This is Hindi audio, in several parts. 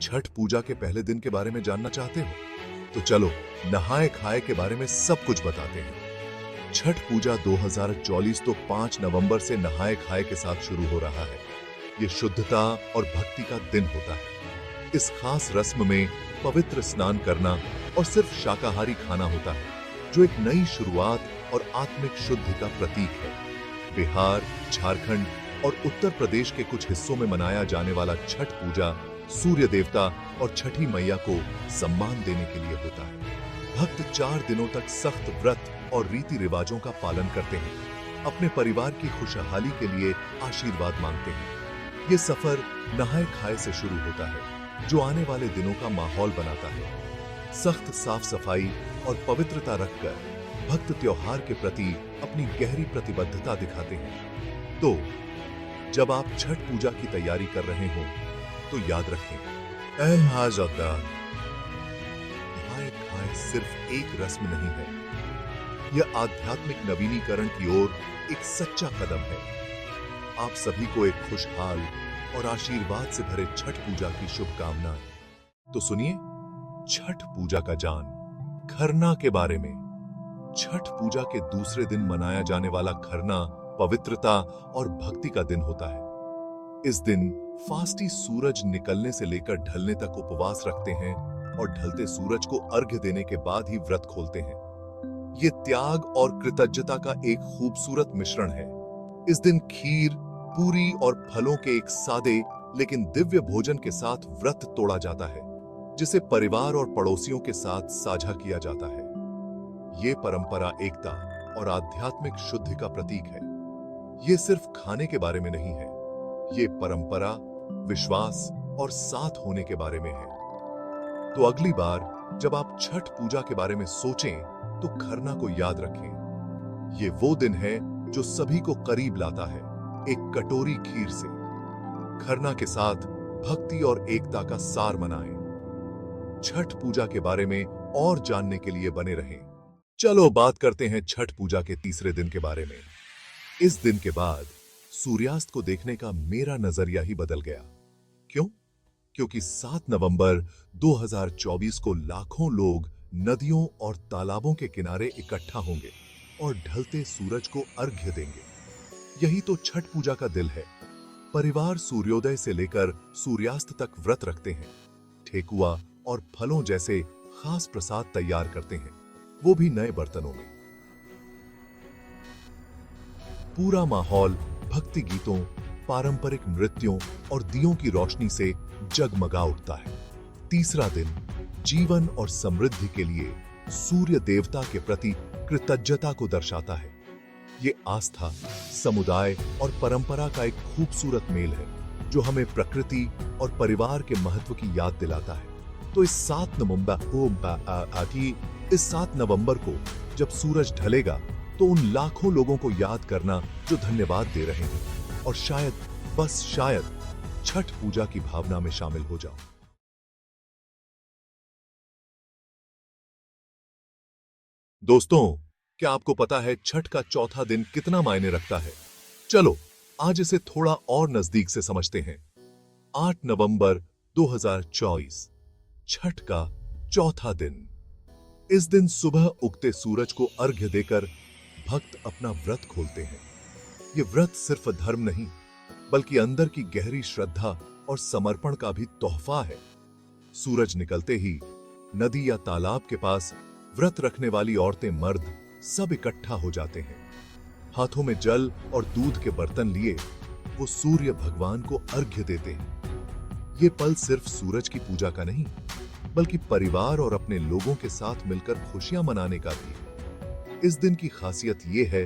छठ पूजा के पहले दिन के बारे में जानना चाहते हो? तो चलो नहाए खाए के बारे में सब कुछ बताते हैं। छठ पूजा 2024 तो 5 नवंबर से नहाए खाए के साथ शुरू हो रहा है। ये शुद्धता और भक्ति का दिन होता है। इस खास रस्म में पवित्र स्नान करना और सिर्फ शाकाहारी खाना होता है, जो एक नई शुरुआत और आत्मिक शुद्धि का प्रतीक है। बिहार, झारखंड और उत्तर प्रदेश के कुछ हिस्सों में मनाया जाने वाला छठ पूजा सूर्य देवता और छठी मैया को सम्मान देने के लिए होता है। भक्त 4 दिनों तक सख्त व्रत और रीति रिवाजों का पालन करते हैं, अपने परिवार की खुशहाली के लिए आशीर्वाद मांगते हैं। ये सफर नहाए खाए से शुरू होता है, जो आने वाले दिनों का माहौल बनाता है। सख्त साफ सफाई और पवित्रता रखकर भक्त त्योहार के प्रति अपनी गहरी प्रतिबद्धता दिखाते हैं। तो जब आप छठ पूजा की तैयारी कर रहे हो तो याद रखें, नहाए खाए सिर्फ एक रस्म नहीं है, यह आध्यात्मिक नवीनीकरण की ओर एक सच्चा कदम है। आप सभी को एक खुशहाल और आशीर्वाद से भरे छठ पूजा की शुभकामनाएं। तो सुनिए छठ पूजा का जान, खरना के बारे में। छठ पूजा के दूसरे दिन मनाया जाने वाला खरना पवित्रता और भक्ति का दिन होता है। इस दिन फास्टी सूरज निकलने से लेकर ढलने तक उपवास रखते हैं और ढलते सूरज को अर्घ्य देने के बाद ही व्रत खोलते हैं। ये त्याग और कृतज्ञता का एक खूबसूरत मिश्रण है। इस दिन खीर, पूरी और फलों के एक सादे लेकिन दिव्य भोजन के साथ व्रत तोड़ा जाता है, जिसे परिवार और पड़ोसियों के साथ साझा किया जाता है। ये परंपरा एकता और आध्यात्मिक शुद्धि का प्रतीक है। ये सिर्फ खाने के बारे में नहीं है, ये परंपरा, विश्वास और साथ होने के बारे में है। तो अगली बार जब आप छठ पूजा के बारे में सोचें तो खरना को याद रखें। ये वो दिन है जो सभी को करीब लाता है, एक कटोरी खीर से। खरना के साथ भक्ति और एकता का सार मनाएं। छठ पूजा के बारे में और जानने के लिए बने रहें। चलो बात करते हैं छठ पूजा के तीसरे दिन के बारे में। इस दिन के बाद सूर्यास्त को देखने का मेरा नजरिया ही बदल गया। क्यों? क्योंकि 7 नवंबर 2024 को लाखों लोग नदियों और तालाबों के किनारे इकट्ठा होंगे और ढलते सूरज को अर्घ्य देंगे। यही तो छठ पूजा का दिल है। परिवार सूर्योदय से लेकर सूर्यास्त तक व्रत रखते हैं, ठेकुआ और फलों जैसे खास प्रसाद तैयार करते हैं, वो भी नए बर्तनों में। पूरा माहौल भक्ति गीतों, पारंपरिक नृत्यों और दियों की रोशनी से जगमगा उठता है। तीसरा दिन जीवन और समृद्धि के लिए सूर्य देवता के प्रति कृतज्ञता को दर्शाता है। ये आस्था, समुदाय और परंपरा का एक खूबसूरत मेल है, जो हमें प्रकृति और परिवार के महत्व की याद दिलाता है। तो इस 7 नवंबर को जब सूरज ढलेगा तो उन लाखों लोगों को याद करना जो धन्यवाद दे रहे हैं, और शायद, बस शायद, छठ पूजा की भावना में शामिल हो जाओ। दोस्तों, क्या आपको पता है छठ का चौथा दिन कितना मायने रखता है? चलो आज इसे थोड़ा और नजदीक से समझते हैं। 8 नवंबर 2024, छठ का चौथा दिन। इस दिन सुबह उगते सूरज को अर्घ्य देकर भक्त अपना व्रत खोलते हैं। ये व्रत सिर्फ धर्म नहीं, बल्कि अंदर की गहरी श्रद्धा और समर्पण का भी तोहफा है। सूरज निकलते ही नदी या तालाब के पास व्रत रखने वाली औरतें, मर्द सब इकट्ठा हो जाते हैं। हाथों में जल और दूध के बर्तन लिए वो सूर्य भगवान को अर्घ्य देते हैं। ये पल सिर्फ सूरज की पूजा का नहीं, बल्कि परिवार और अपने लोगों के साथ मिलकर खुशियां मनाने का भी है। इस दिन की खासियत ये है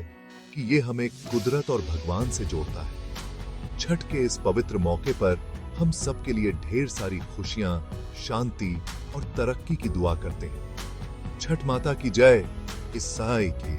कि ये हमें कुदरत और भगवान से जोड़ता है। छठ के इस पवित्र मौके पर हम सबके लिए ढेर सारी खुशियां, शांति और तरक्की की दुआ करते हैं। छठ माता की जय। ईसाई की